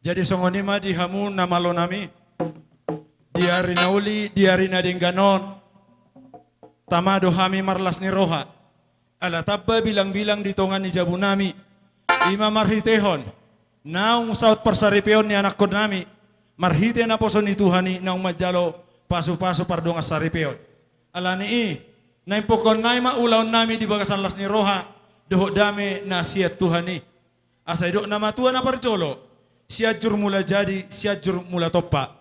Jadi songonima di hamu namalo nami. Diari nauli, diari na dingganon. Tamado hami marlas ni roha. Ala tabba bilang-bilang di tongan ni jabu nami. Ima marhitehon. Naung saut persaripion ni anak kod nami. Marhite na poso ni Tuhani naung majalo pasu-pasu pardong asaripion. Ala ni naimpokon na maulaon nami di bagasan las ni roha. Doho dame na siat Tuhani. Asay do na matua na parcolo. Siajur mula jadi, siajur mula topa.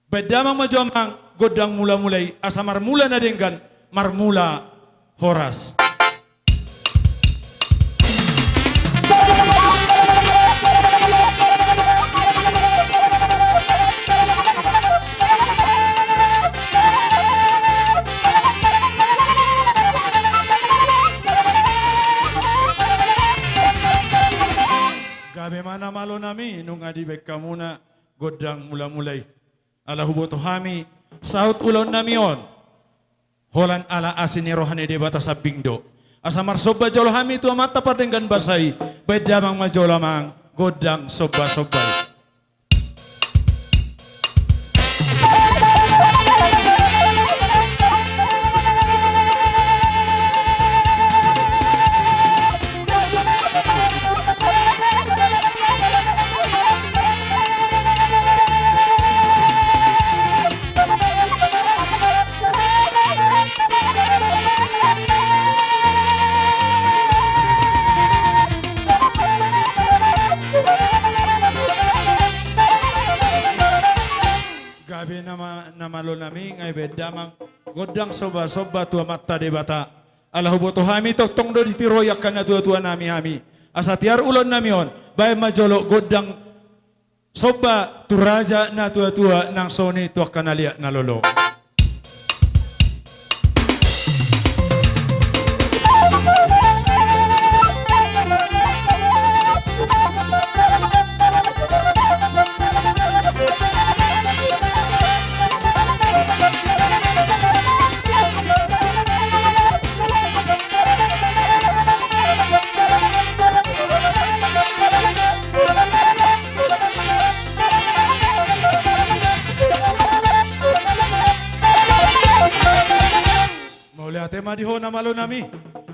Bedamang majomang, godang mula mulai, asa marmula na denggan, marmula horas. Gabe mana malo nami nung adibek kamuna godang mula mulai. Ala huboto hami saut ulon namion. Holan ala asini rohani de batas abingdo. Asa marsoba jolo hami tu mata padenggan basai. Bedamang majolamang godang soba-sobai. Gabi namalo nami ngay bedamang godang soba-soba tua mata de bata. Ala huboto hami tong do ditiroyak kana tua-tua nami hami. Asa tiar ulon namion bay majolo godang soba turaja na tua-tua nang soni tua kanalia na lolo. Tema diho na malo nami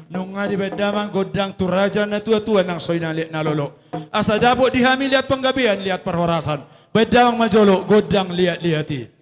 nung nga di bedamang godang turaja na tua-tua nang soy na lolo. Asa dabo di hami lihat panggabian lihat perhorasan. Bedamang majolo godang lihat-lihati.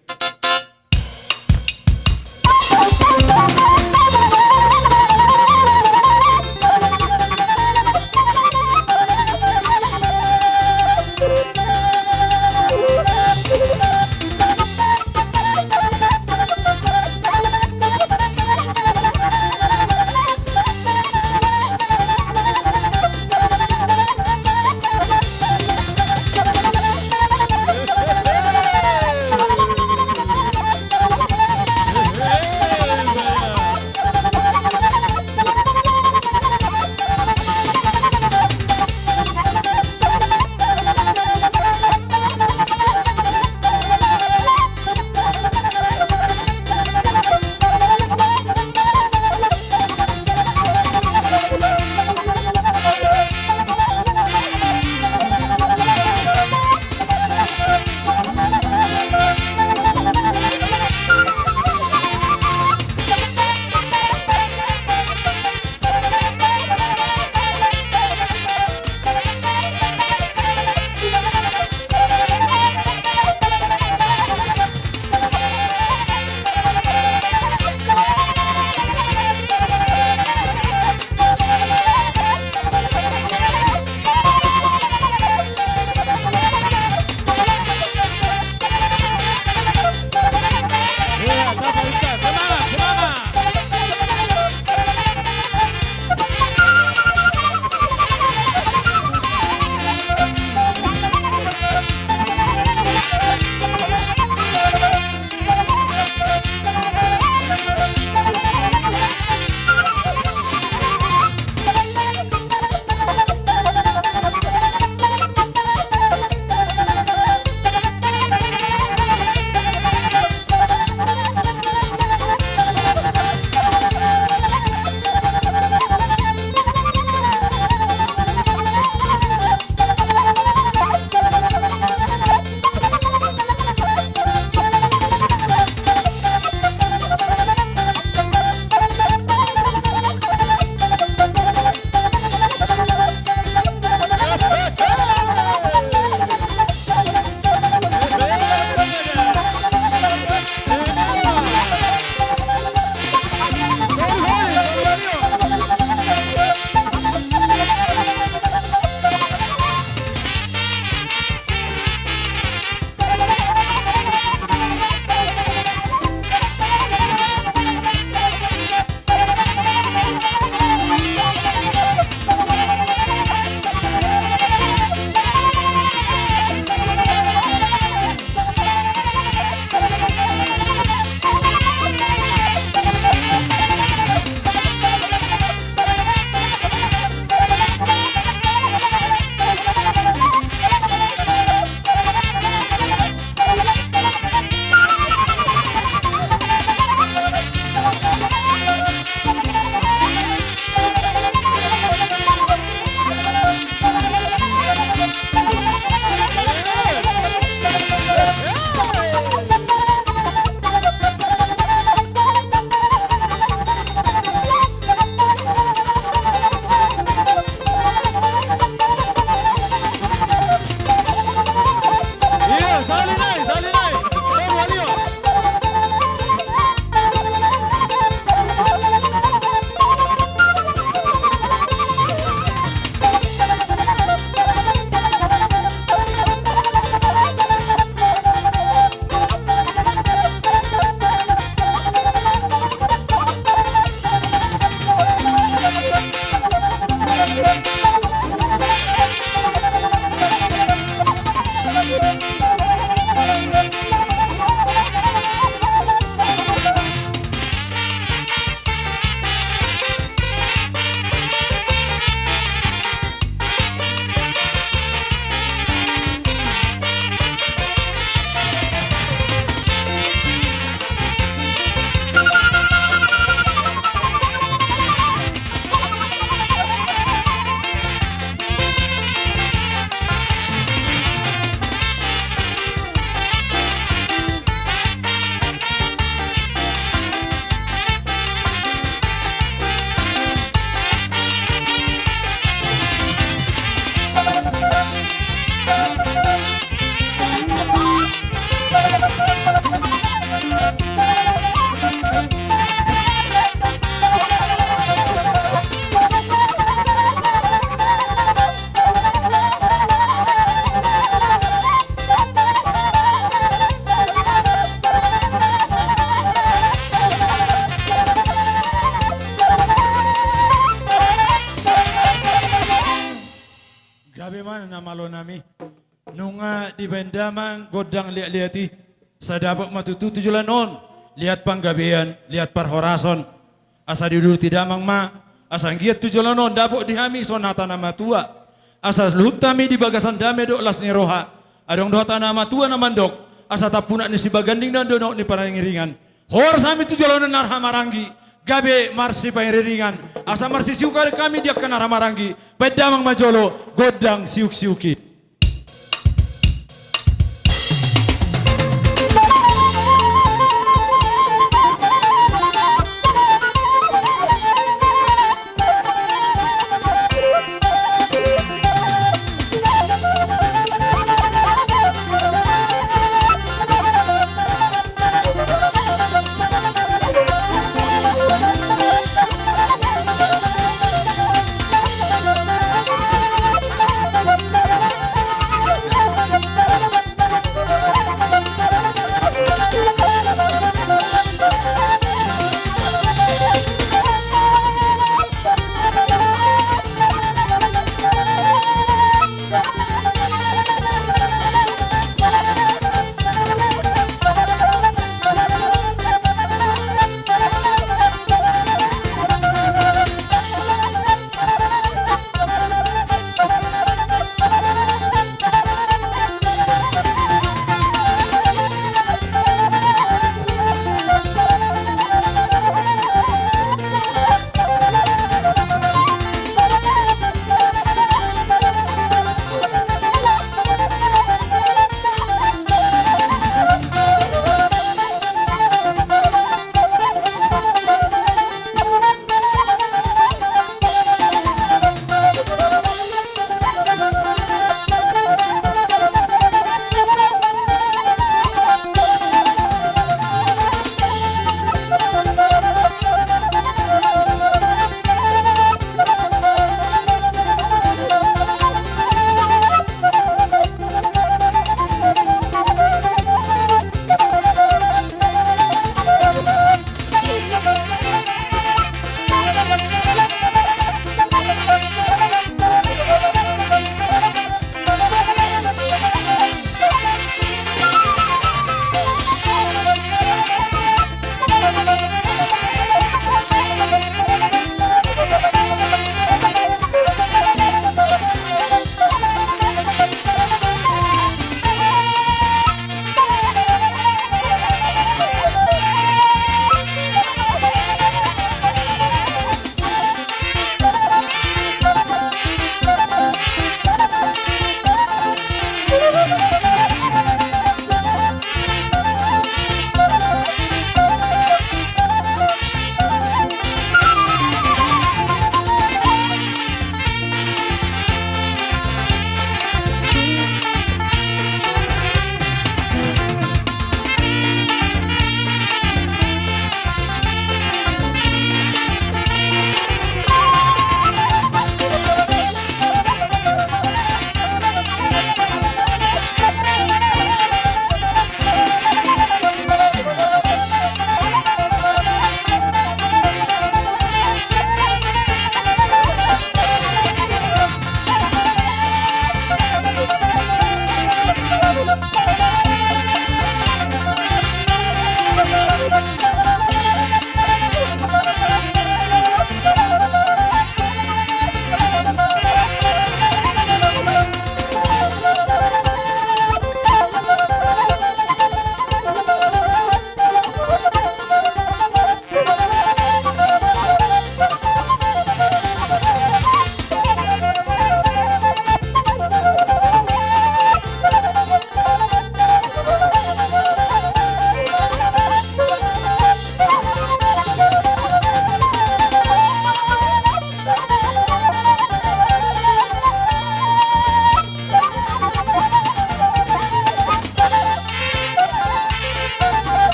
mana nama lo nami. Nunga di bendamang godang lihat-lihati. Sadabak matutu tujulan on. Lihat panggabean, lihat parhorason. Asa didur tidamang ma. Asa ngiat tujulan on dapok dihami sonata nama tua. Asa lutami di bagasan dame dok las ni roha. Adong doa nama tua nama dok. Asa tapuna ni si baganding dan donok ni parangiringan. Hor sami tujulan narha marangi. Gabe marsi pairingan. Asa marsi siukar kami dia kena ramarangi. Bedamang majolo godang siuk-siuki.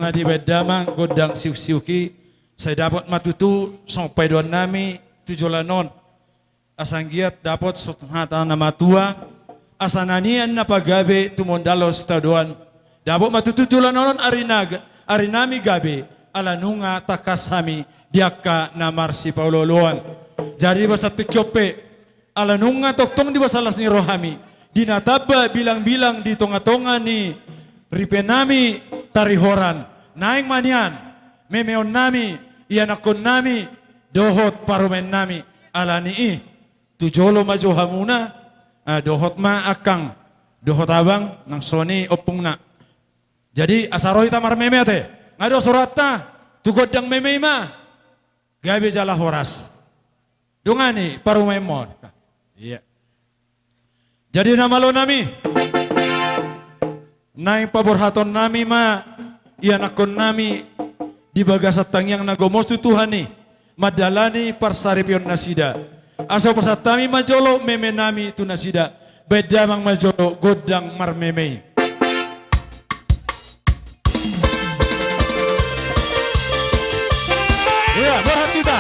na di bedamang godang siuk-siuki saya dapat matutu sampai doan nami tujolanon asanggiat dapat sutahata na matua asananian na paggabi tumondalos taduan dapat matutu tujolanon arinami gabi alanunga takasami diaka na marsi pauloluan jadi basa tikyope alanunga toktong di basalas ni rohami dinataba bilang-bilang di tonga-tonga ni ripenami tarihoran naing manian memeon nami ianakon nami dohot parumen nami alani tujolo maju hamuna dohot ma akang dohot abang nang soni opung na jadi asaroy tamar meme ate ngado surata tugod dang meme ma gabi jala horas dungani parumemon iya jadi nama lo nami naing paborhaton nami ma iyan akon nami di bagasatang yang nagomos tutuhani madalani parsaripion nasida asa pasatami majolo meme nami tu nasida bedamang majolo godang marmemei iya borhat kita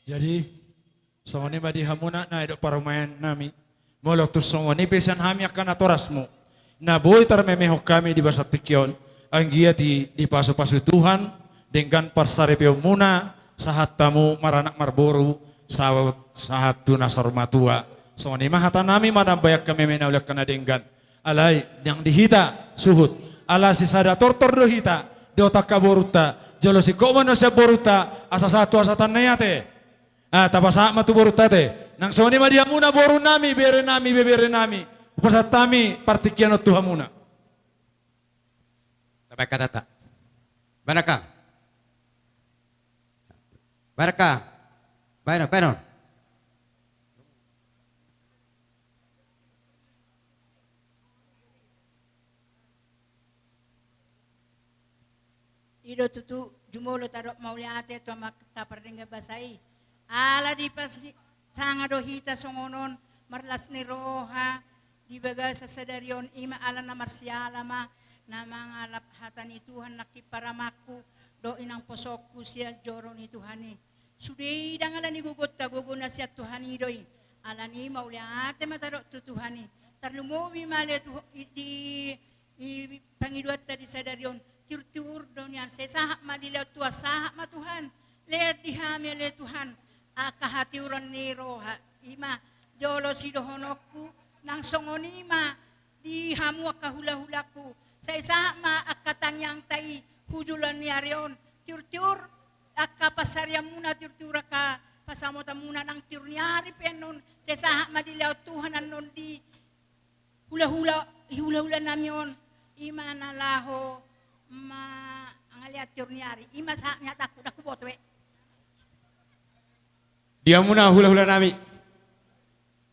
Jadi songoni badi hamuna na edok parumayan nami. Molok tu songoni pesan hami akan atorasmu. Na boy tarmemehok kami di basa tikyon. Ang gia di pasu-pasu Tuhan dengan parsarepeo muna sahat tamu maranak marboru sahat tunasar matua. Songoni mahata nami madam bayak kami menaulik kana denggan. Alai yang dihita suhut. Ala sisada tortor dohita dotak kaboruta. Jolo si koman sa boruta asa satu asatan nayate. Tapasa matu boruta te. Nang soni madia muna boru nami bere nami. Pasat tami partikiano Tuhan muna. Mereka datang. Manakah? Mereka. Bayan, bayan. Ido tutu jumulo tarok mauliate to makta pardengga basai. Ala di pas sanga dohita songonon marlas ni roha di baga sa sadarion ima ala na marsialama na mga laphatan ni Tuhan nakiparamaku do inang posokku siya joro ni Tuhani. Sudi dangalan ni gugut taguguna siya Tuhani doy. Ala ni mauliate matarok tu Tuhani. Tarlumowi mali di pangiduat tadi sadarion. Tur donian sesahak madilaw tua sahak ma Tuhan leer dihami le Tuhan akahatiuran ni roha ima jolo sidohonokku nang songonima dihamu akahula-hulaku sesahak ma akatang yang tai hujulan ni arion tur akapasaryamuna tur aka pasamotamuna nang turniari penon sesahak madilaw Tuhan anon di hula-hula namion ima nalaho ngaliat turniari ima saatnya takut aku botwe Dia muna hula-hula nami.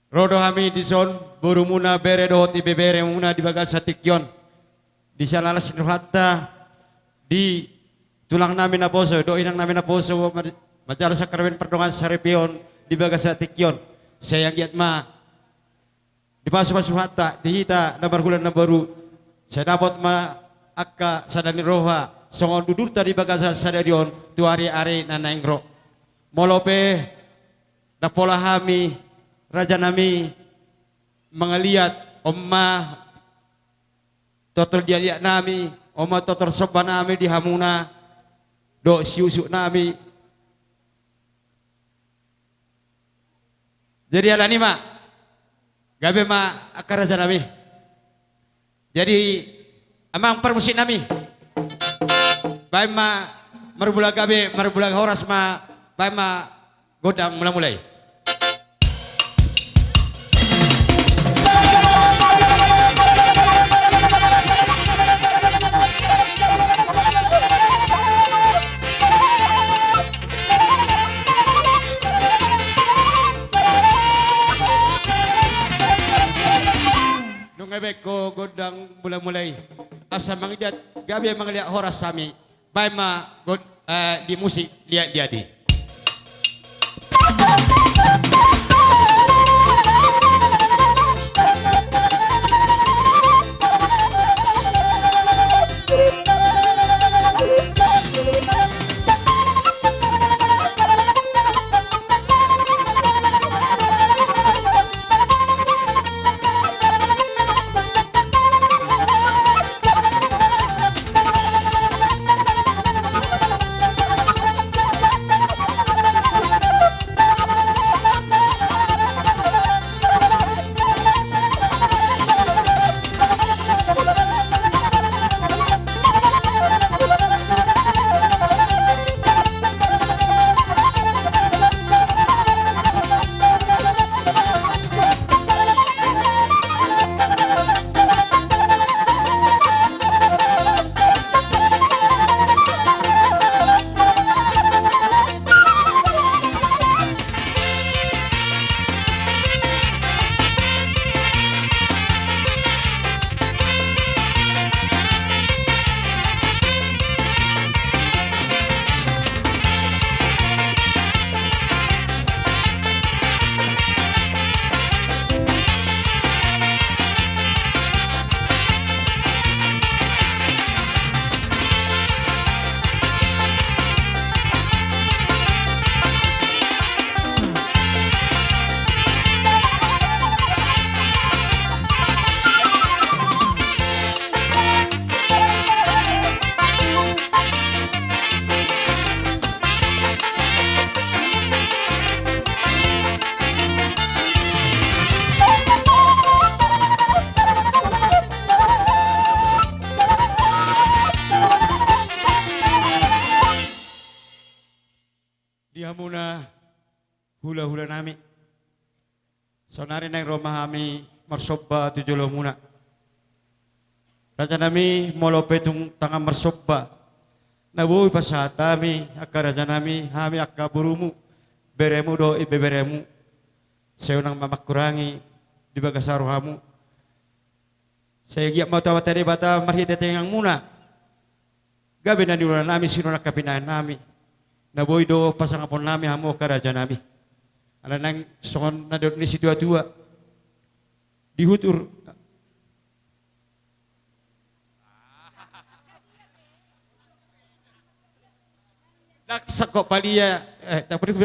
Rodo kami di son buru muna bere dohot ibe bere muna di bagas satikyon. Di salalas nuhatta di tulang nami na poso do inang nami na poso macala sa karwen perdongan sarepion di bagas satikyon. Saya giat ma di pasu-pasu hatta di hita na barhulan na baru saya dapat ma akka sadani roha songon dudur tadi bagasa sadarion tu ari-ari na naingro molope na pola hami raja nami mengeliat omma totor dia nami omma totor soba nami di hamuna do siusuk nami jadi ala ni ma gabe ma akka raja nami jadi amang permusik nami. Baik ma merbula gabe, merbula horas ma, baik ma godang mulai-mulai. Nungebek ko godang mulai-mulai. Asa mangidat gabi mangeliat horas sami. Baik ma di musik lihat di. Dihamuna hula-hula nami. Sonari nang romahami marsoba tujulo muna. Raja nami molo petung tanga marsoba. Nabuhi pasatami akka raja nami hami akka burumu beremu do ibeberemu. Saya nang mamakurangi di bagasaruhamu. Saya giat mau tawa tadi bata marhita yang muna. Gabi na diulan nami sino nakapinahan nami. Nabuhi do pasangapon nami hamu akka raja nami. Ala nang songon na do ni situa-tua. Dihutur dak sakop palia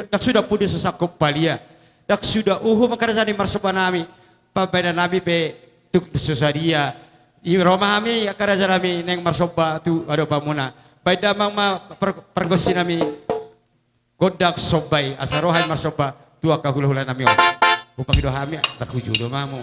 dak sudah pudi sakop palia dak sudah makarasani marsoba nami pabeda nami pe tuk susadia i Roma kami akaraja nami neng marsoba tu ado pamuna baida mang pergosi nami godak sobai asarohan marsoba tu akahula-hula nami upang ido kami terhuju do mamu.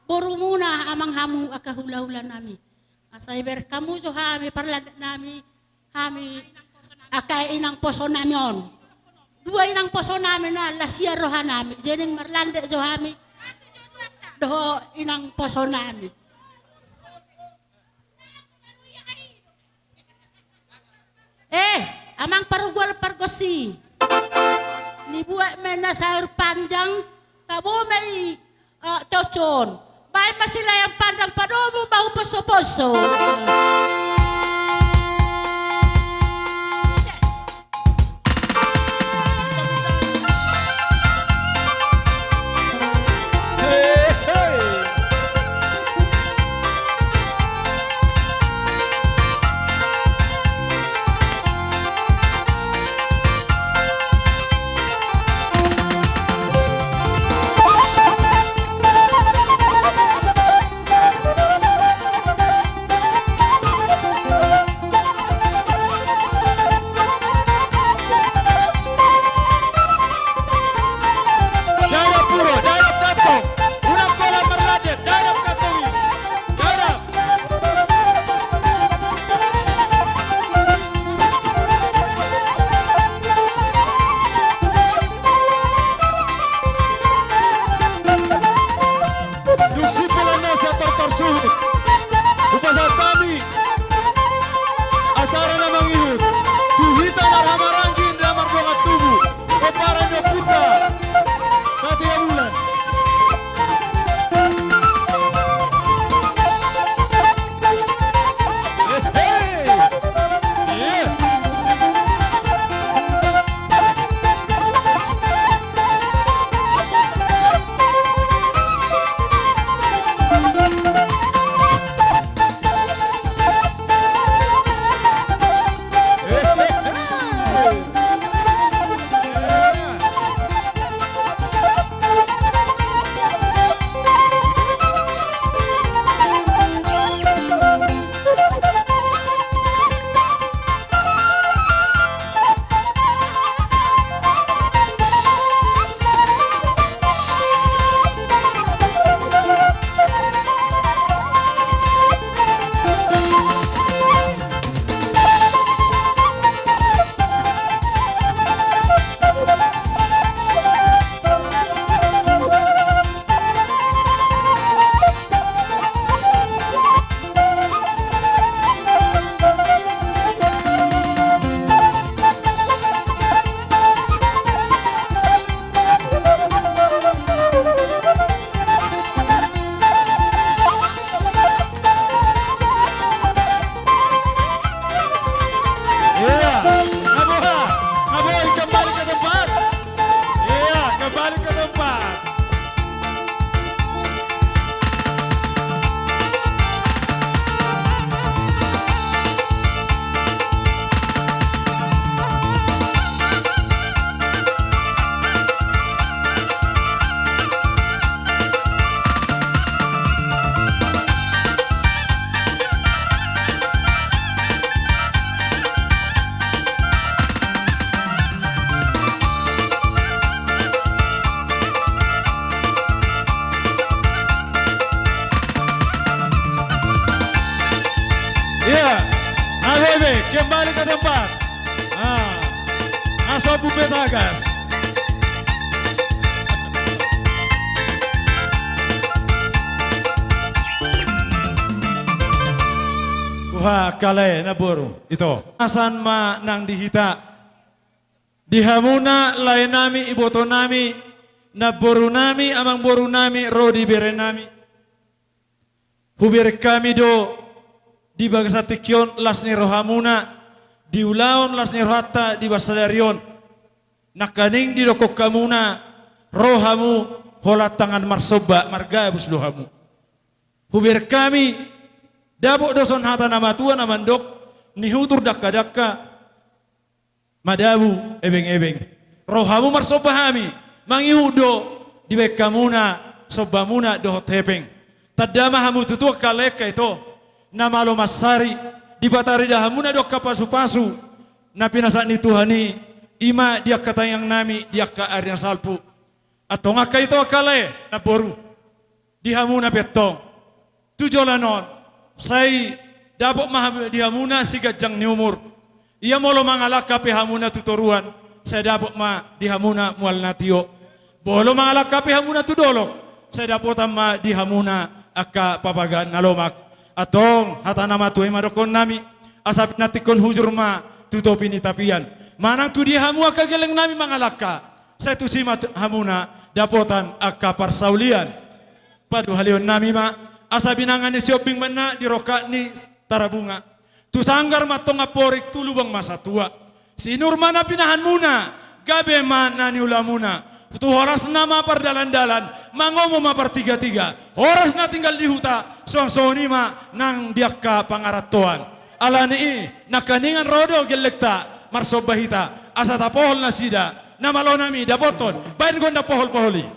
Boru muna amang hamu akahula-hula nami. Asay ber kamu so hami parlad nami hami akay inang poso namin. Dua inang poso namin na lasya roha nami. Jening marlande so hami doho inang poso nami. Amang parugwal pargosi. Nibuat mena sayur panjang tabo may tocon. Bay masila yang pandang padomo bau poso-poso. Kembali ke tempat. Masuk bupet agas. Wah, kale na buru. Ito. Asan ma nang dihita. Dihamuna lain nami iboto nami na boru nami amang boru nami rodi bere nami. Hubir kami do di bagasa tikyon lasni rohamuna di ulaon lasni rohata di basadarion nakaning di dokok kamuna rohamu holat tangan marsoba marga busdohamu hubir kami dabok doson hata nama tua nama dok nihutur dakka madabu ebeng rohamu marsoba hami mangihudo di bekamuna sobamuna dohot hepeng tadama hamu tutua kaleka itu na malo masari di batari dahamuna dok kapasu-pasu na pinasa ni Tuhani ima dia katayang nami dia ka arya salpu atau ngaka itu akale na boru dihamuna petong. Tujolanon, say dapat mah dihamuna si gajang ni umur. Ia molo mangalaka pehamuna tutoruan, saya dapat mah dihamuna mual natio. Bolo mangalaka pehamuna tudolok, saya dapat mah dihamuna aka papagan nalomak. Atong hatana matuai madokon nami, asap natikon hujur ma tutopi ni tapian. Manang tu dihamu aka geleng nami mangalaka, saya tu simat hamuna dapotan aka parsaulian. Padu halion nami ma, asa binangan ni sioping mana di roka ni tarabunga. Tu sanggar matong aporik tu lubang masa tua. Sinur mana pinahan muna, gabe mana ni ulamuna. Tu horas nama perdalan-dalan, mangomo ma pertiga-tiga. Horas na tinggal di huta, suang-suang ma nang diakka pangaratuan. Alani nakaningan rodo gelekta, marsobahita, asa tapohol na sida, namalo nami dapoton, bayan gonda pohol-poholi.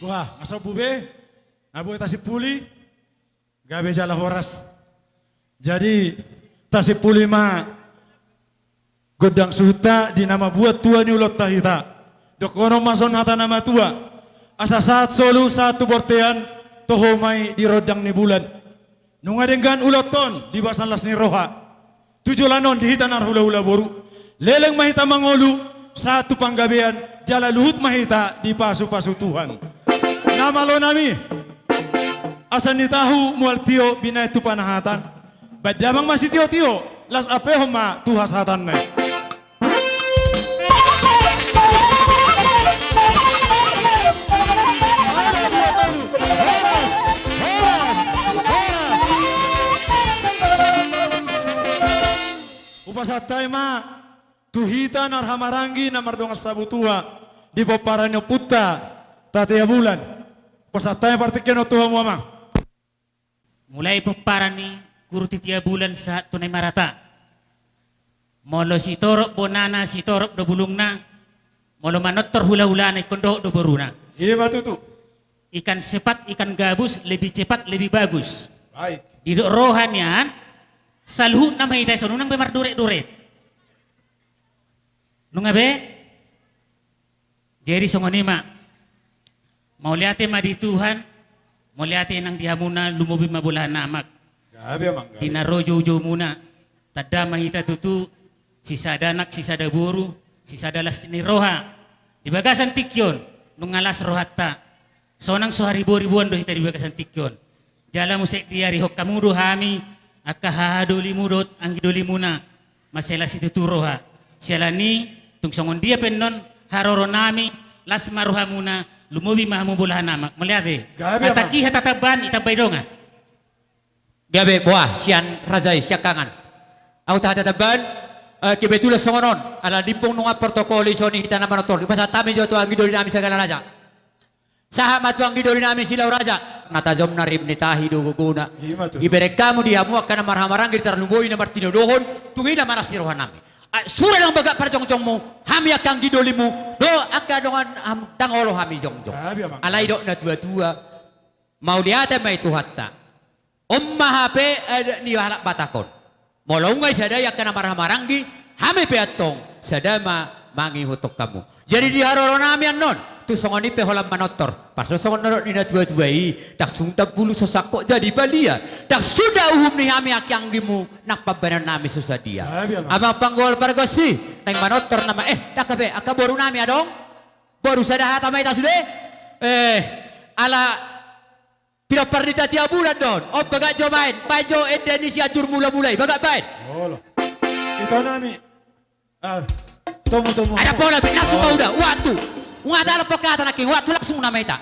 Wah, masa bube, Abu tasipuli gabe jala horas. Jadi tasipuli ma godang suta di nama buat tua ni ulot tahita. Dokono mason hata nama tua. Asa saat solu satu bortean toho mai di rodang ni bulan. Nunga dengan uloton di basan las ni roha. Tujuh lanon di hitanar hula-hula boru. Leleng mahita mangolu satu panggabean jala luhut mahita di pasu-pasu Tuhan. Nama lo nami asan ni tahu mual tio binay tu panahatan. Badamang masih tio-tio las apeho ma tuhas hatan me. Upasatay ma tuhita narhamarangi namardong sabutua di paparanyo puta tataya bulan. Upasatay partikeno tuha mo amang. Mulai peparan ni guru titia bulan saat tunai marata. Molo si torok bonana si torok do bulungna. Molo manotor hula-hula na kondo do beruna. Iya batutu. Ikan sepat, ikan gabus lebih cepat lebih bagus. Baik. Di rohanian salhu na mahita so nunang bemar duret-duret. Nunga be? Jadi songonima. Mau liate ma di Tuhan, mau liate nang dihamuna lumubi mabulah namak. Gabi amang. Gabi. Dinarojo-jo muna. Tada mahita tutu, sisa danak, sisa daburu, sisa dalas ni roha. Di bagasan tikyon, nungalas rohatta. Sonang soharibu-ribuan do hita di bagasan tikyon. Jala musik diari hok kamudu hami, akahadoli mudot, anggidoli muna. Masela situ roha. Sialani, tung songon dia pennon, haroro nami, las maruha muna, lumubi mahamu bulahan namak. Melihat deh. Gabi amang. Ataki hatataban, itabay donga. Gabe buah sian rajai siakangan. Au tahataban kebetulan songonon ala dimpung nunga protokoli soni kita nama notor. Di pasal tami jo tuang gidori nami segala raja. Sahabat tuang gidori nami silau raja. Nata jom narim nitahi do guguna. Iya batutu. Ibere kamu dihamu akan marhamarang gitar lumboi na martino dohon tungina manas rohan nami. Sura nang baga parjong-jongmu hami akan gidolimu do akan dongan dangolo hami jongjong. Gabi amang. Alai dok na tua-tua mau diate mai tuhatta. Omma hape ni halak batakon. Molongai sadaya kana marah-maranggi hame peatong sadama mangi hutok kamu. Jadi di haroro nami non tu songoni pe holam manotor. Pas songon norot ni dua-duai tak suntab bulu sosakok jadi balia. Tak sudah uhum ni hami akyang dimu nak pabenan nami susadia. Gabi amang. Ama panggol pargosi nang manotor nama tak kabe aka boru nami adong. Boru sadah tamai tak sudah. Ala Pira pernita tiap bulan don. Oh bagak jo main. Pajo Indonesia tur mula-mulai. Bagak main. Olo. Ito nami. Tomo. Ada pola langsung mau udah. Waktu. Waktu ada pekatan lagi. Waktu langsung nama itu.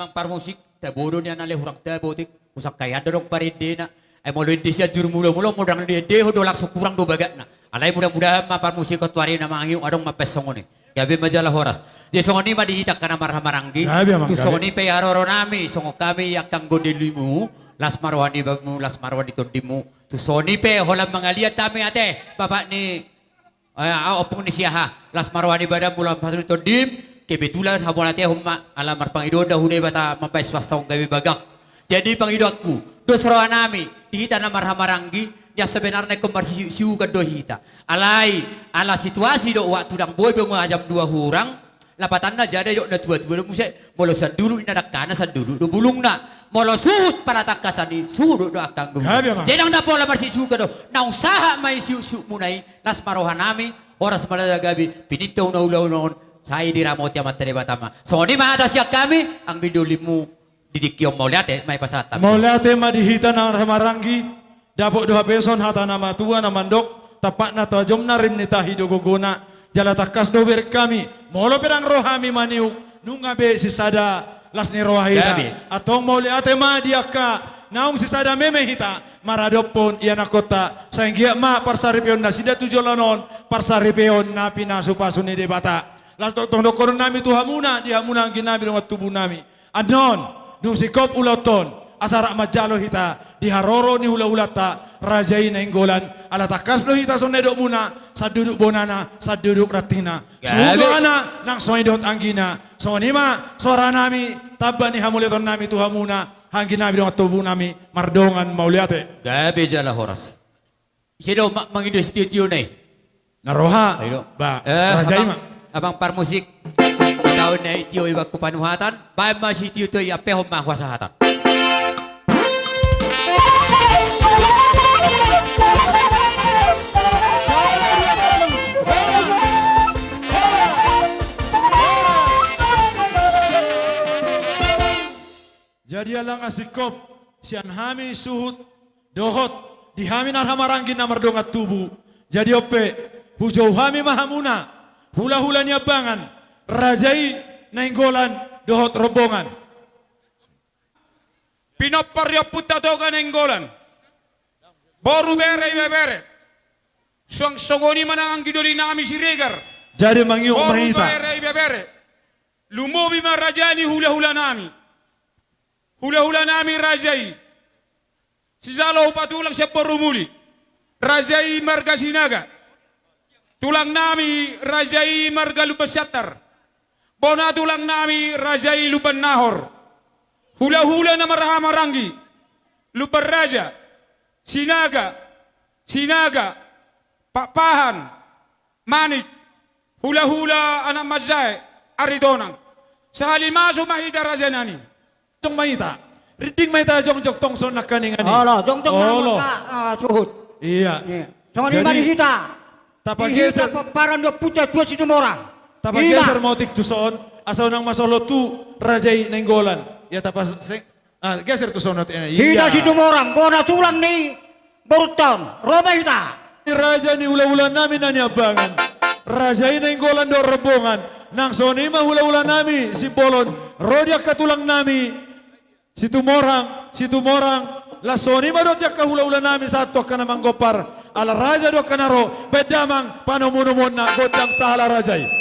abang parmusik tabodo niya nale hurang tabotik usak kaya dorong parinde na ay mo lindi siya jur mulo mudang lindi ho dolak sukurang do bagat na alay mudah-mudahan maparmusik ko tuwari na mga adong mapesong ni gabi majalah horas di songoni madihitak kana marhamaranggi Gabi, Amang, tu gabi. songoni pe aroro nami songo kami yakang godelimu las marwani bagmu las marwani tondimu tu soni pe holam mangaliat tami ate bapak ni opung ni siaha las marwani badam bulan pasal tondim kebetulan habon ate humma alamar pangido dahune bata mampai swasta gawe bagak jadi pangido aku dosro nami dihita na marhamaranggi ya sebenarnya kembar siu do hita alai ala situasi do waktu dang boy bong ajam 2 hurang lapatanna jada yok na tua-tua musik molo sandulu ina dakana sandulu do bulung na molo suhut para takasani suhut do akang gu Gabi, Amang. jadi na pola marsi suka do na usaha mai siu munai las marohanami oras malada gabi pinito na ulaw saya diramot ya materi batama so ni mahata siak kami ang bidulimu didikyong mauliate may pasata Maulate madihita ng ramaranggi, dapok doha beson hata nama tua na mandok, tapak na tajom na rim nitahi dogogona, jala takas dober kami, molo perang rohami maniuk, nungabe sisada las ni rohahita, Gabi. atong maulate madiaka, naung sisada memehita, maradopon iyan kota, sainggia ma parsaripion na sida tujolonon, parsaripion na pinasupasun ni debata. Las tong dokoron nami tuhamuna, dihamuna ang ginabi ng tubuh nami. Anon, nung sikop uloton, asara majalo hita, diharoro ni hula-hulata, rajai na inggolan, alatakas lo hita sonedok muna, sa duduk bonana, sa duduk ratina. Gabi. Sudo ana, nang sonedot anggina. So nima, suara nami, taba ni hamuleton nami tuhamuna, hangin nami dengan tubuh nami, mardongan mauliate. gabi jala horas isido mangido studio nai Naroha, Ayo. ba, rajai ma. abang parmusik tahun na itiyo iwag kupanuhatan bayan masih itiyo to yapehom mahwasahatan Jadi alang asikop, sian hami suhut, dohot, dihami narhamarangin na mardongat tubuh. Jadi ope, hujau hami mahamuna, hula-hula niabangan, rajai nainggolan, dohot robongan. Pinaparya puta doga nenggolan. Boru bere bere. Suang sogoni mana ang gidoli nami si Regar. Jadi mangiuk Boru mahita. bere bere. Lumobi marajani hula-hula nami. Hula-hula nami rajai. Si Zalo patulang siya porumuli. Rajai marga sinaga. Tulang nami rajai marga lupasatar. Bona tulang nami rajai lupan nahor. Hula-hula na marahamarangi. Lupan raja. Sinaga. Sinaga. Papahan. Manik. Hula-hula anak mazay. Aridonang. Sa halimaso mahita raja nani. Tong mahita. Riding mahita jong-jong tong son nakaningani. Olo, jong Olo. suhut. Iya. Jangan Jadi, mari kita. tapageser, Parang do puta tua situ orang. tapageser motik tuson, asaw nang masolo tu, rajai nainggolan. Ya tapas, geser tuson natin. Hita situ orang. Bona tulang ni Borutan. Roma hita. Ni raja ni hula-hula namin na niabangan. Raja ina inggolan do rebongan. Nang sonima hula-hula nami si Bolon. Rodia katulang nami si Tumorang. La sonima do tiyak hula-hula nami satu kana manggopar. Ala raja do kanaro bedamang panomunumon na godang sahala rajai.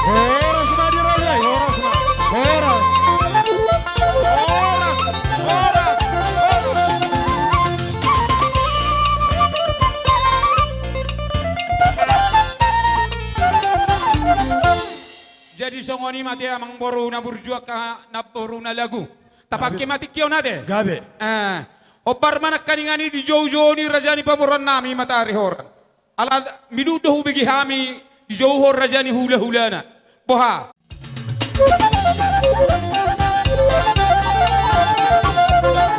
Horas ma di rajai, horas ma. Horas. Jadi songoni mati amang boru na burjua ka na boru na lagu. Tapak mati kyo nate. Gabe. Opar manak kaningani di jauh-jauh ni rajani pamoran nami matahari horan. Ala minudo hubigi hami di jauh hor rajani hula-hulana. Boha. Thank you.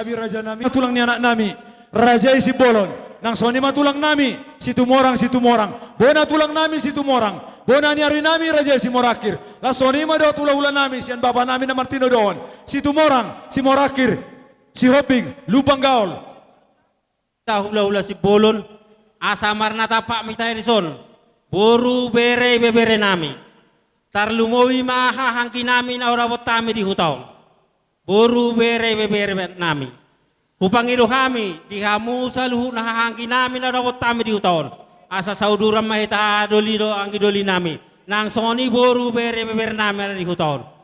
sabi raja nami tulang ni anak nami raja si bolon nang soni matulang nami si tumorang bona tulang nami si tumorang bona ni hari nami raja si morakir la soni ma do tulang ulan nami sian bapa nami na Martino doon si tumorang si morakir si hoping lubang gaol hula-hula si bolon asamar na tapak mitay rison boru bere bebere nami tarlumowi mahahangki nami na orawat tami di hutaw boru bere bebere nami upangiro kami di hamu saluhu nahahangki nami na orawat tami di hutaw asa sauduran mahita dolido ang idoli nami nang soni boru bere bebere nami na di hutaw.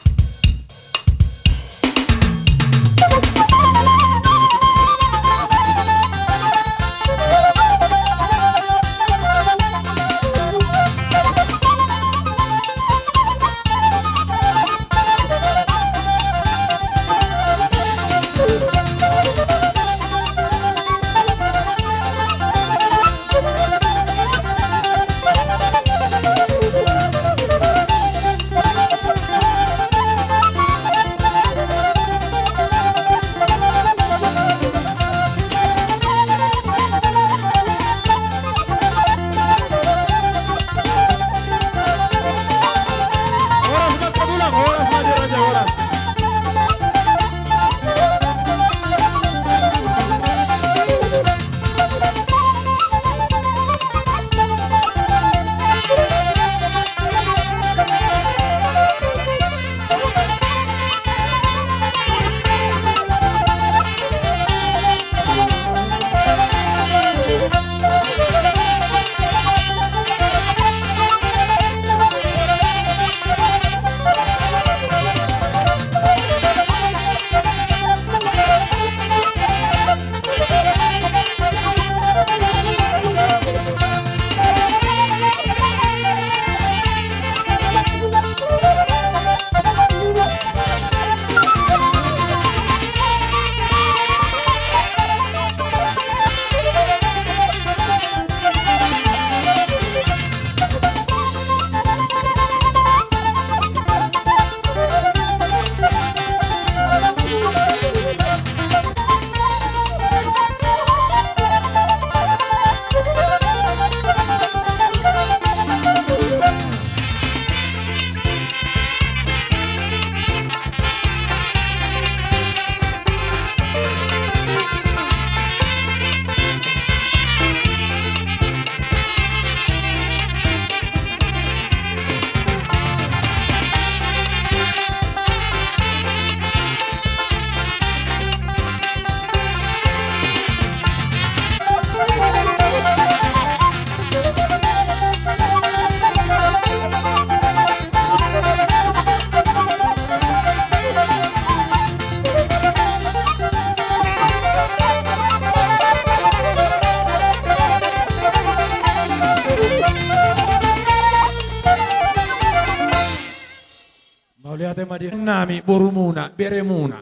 nami boru muna bere muna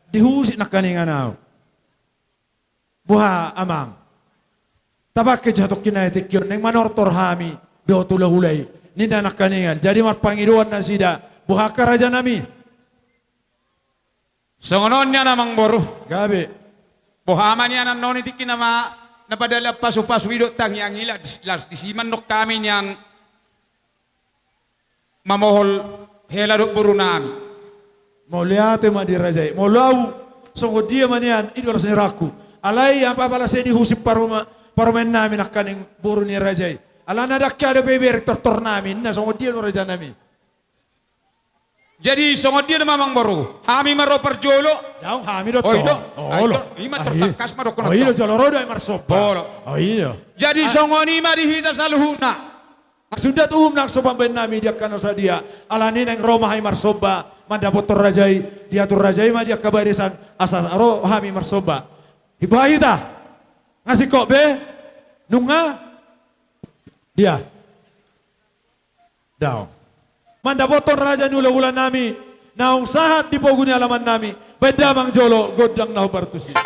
dihusi na kaninga nao buha amang tabak ke jatok kinaitik yun neng manortor hami do tulahulay ninda na kaningan jadi mat Pangiluan na sida buha karaja nami songonon niya namang boru gabi buhaman niya nan nonitik kinama napadala pasu-pasu widot tang yang ila disiman nok kami yang mamohol hela dok boru nami mau lihat ma di rajai mau lau songo dia manian idol seni raku alai apa pala sedi husip parumen nami nak kaning boru ni rajai ala nadak ada beber tortor nami na songo dia no raja nami jadi songo dia mamang boru hami maro perjolo daun hami do oido olo ima tertakas maro kono oido jolo rodo ay marsopa bolo oido jadi songo ni mari hita saluhuna sudah tuh nak sopan ben nami dia kan dia alani neng Roma hay marsoba mandapot rajai dia tur rajai ma dia kabarisan asas aro hami marsoba hibahita ngasih kok be nunga dia daw mandapot raja nula ulan nami naung sahat di poguni alaman nami beda mang jolo godang nahu bartusi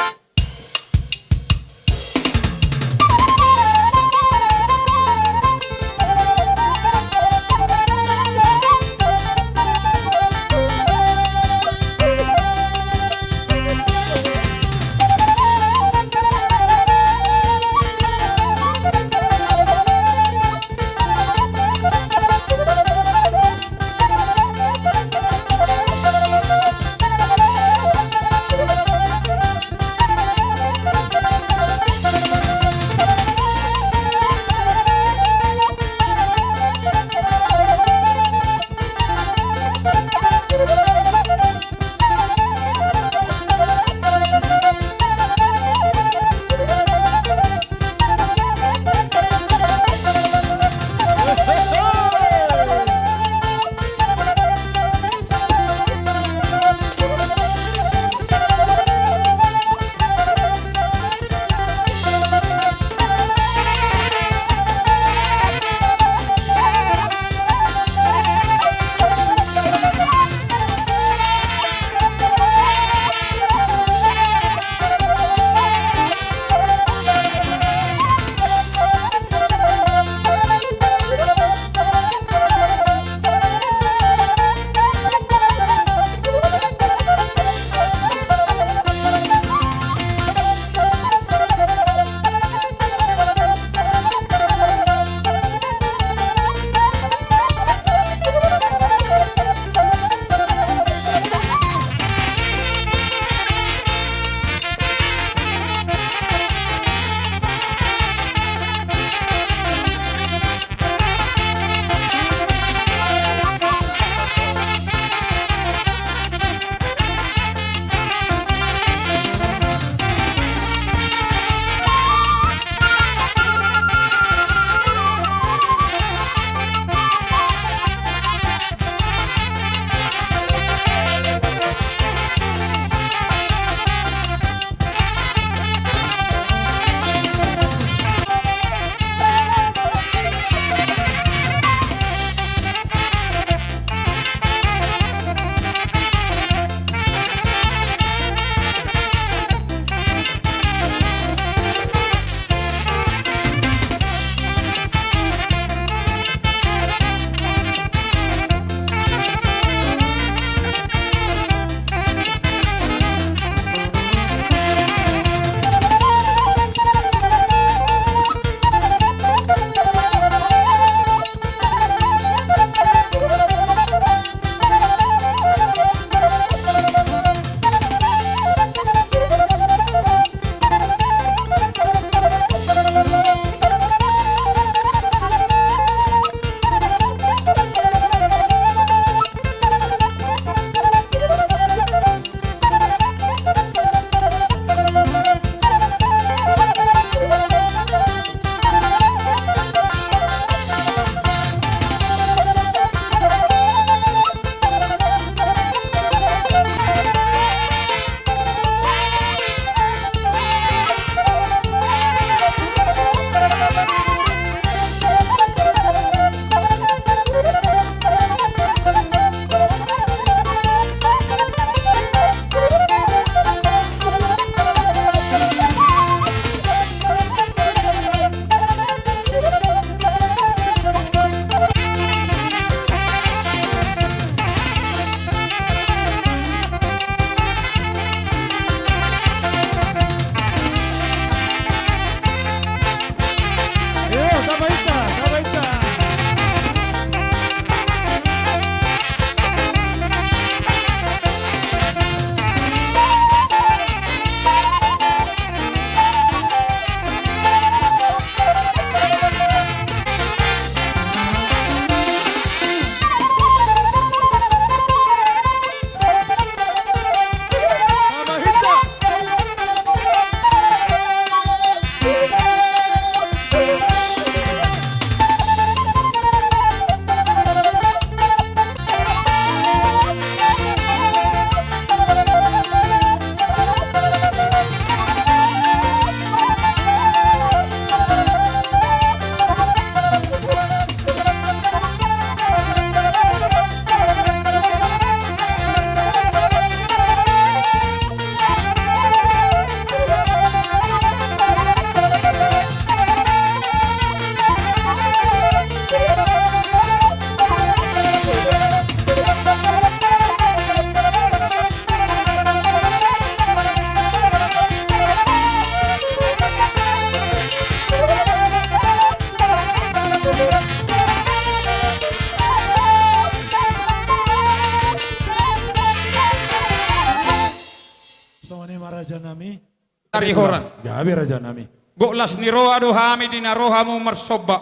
Rihoran. Gabi raja nami. Goklas ni roha do hami di naroha mo marsoba.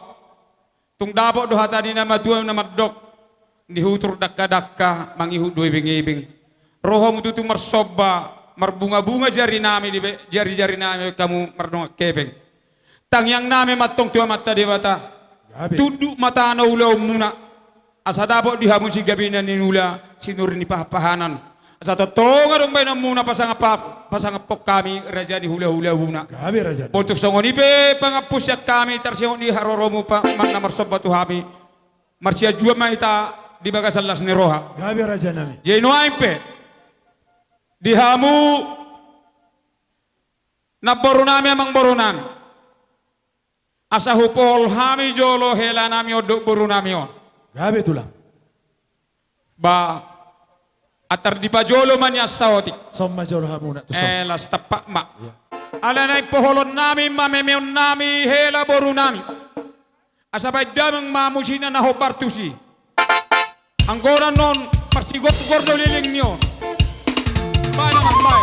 Tung dabo do hata di nama dua nama dok. Dihutur dakka mangihu dua ibing-ibing. Roha mo tutu marsoba marbunga-bunga jari nami di jari-jari nami kamu mardong kebeng. Tang yang nami matong tua mata dewata. Gabi. Tunduk mata na ulaw muna. Asa dabo di hamun si gabi na ninula sinuri ni pahapahanan. Asa totonga dong bay na muna pasangapok kami raja di hula-hula muna. Gabi raja. Boltok songoni pe pangapusyak kami tarsiyo di haroromu pa man na marsoba tu hami. Marsia jua mahita di bagasan las ni roha. Gabi raja nami. Jeno pe di hamu na borunami amang borunami. Asa hupol hami jolo hela nami odok borunami on. Gabi tulang. Ba atar di pajolo man ya sawati. Somma jolo hamuna tu som. Las tapak mak. Ala na poholon nami mamemeon nami hela boru nami. Asabay damang mamusina na hobartusi. Anggora non marsigot gordo liling niyo. Bay naman bay.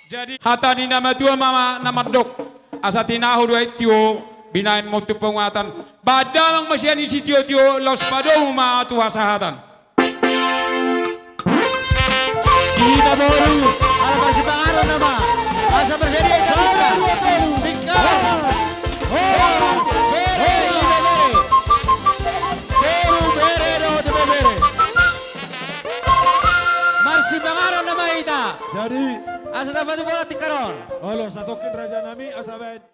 Jadi hata ni nama tua mama nama dok asa tinahu dua tio binain motu penguatan badamang masih ni si tio los padong ma tu hasahatan. Kita baru ala persimpangan nama asa bersedia kita Bika Marsimpangan nama kita Jadi, asa dapat bola tikaron. olo satokin raja nami asabed